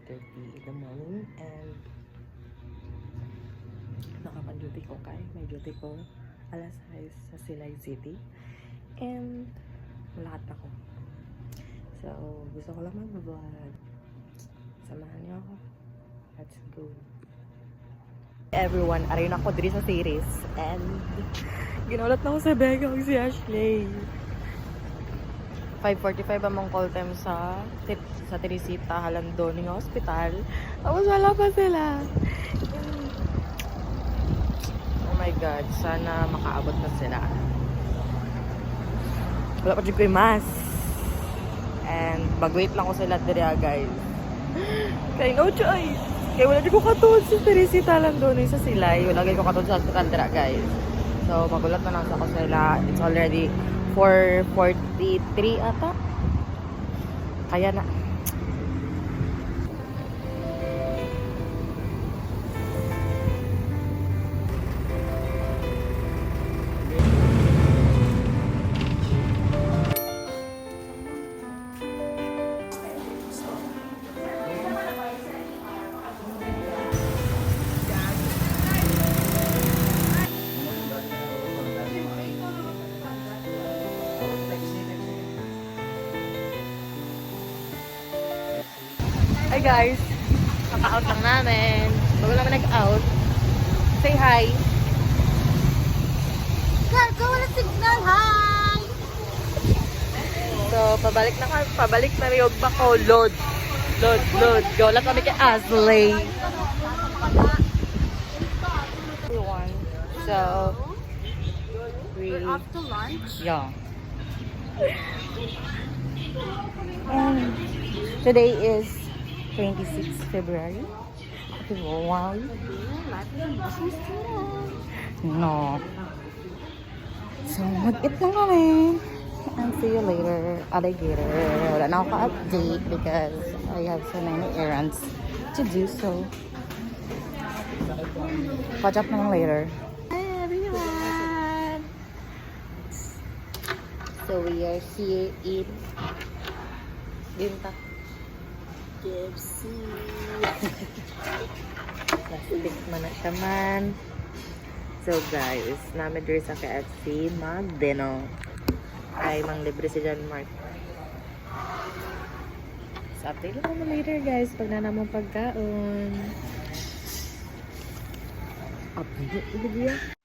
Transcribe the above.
5:30 in the morning and nakapag-duty ko may duty ko alas 6 sa Silay City and malakad ako. So, gusto ko lang mag-vlog. Samahan niyo ako. Let's go. Everyone, aray na ako diri sa series and ginulat na ako sa bega si Ashley. 5:45 among call time sa Teresita Halandoning Hospital. Tapos wala pa sila. Oh my God, sana makaabot na sila. Wala pa dyan ko yung mask. And mag-wait lang ko sila diri guys. Kaya no choice. Kaya wala dyan ko katulad sa Teresita Halandoning sa Silay. Wala dyan ko katulad sa hospital dira guys. So magulat na lang sa ko sila. It's already 4:43 ata. Kaya na. Hi guys! Kaka-out lang namin. Bago naman nag-out. Say hi! Cargo, wala signal, hi! So, pabalik na rin yung bako. Load! Go lang kami kay Asley. So, We're off to lunch. yeah. Today is 26 February. Wow. No. So, mag-eat lang kami. And see you later, alligator. Wala na ako ka-update because I have so many errands to do so. Catch up na lang later. Hi everyone! So, we are here in Binta. KFC. Plastic man na siya man. So guys, namin dito sa KFC mag-deno. Ay, mang libre si John Mark. So update lang naman later guys pag na naman pagkaon. Update,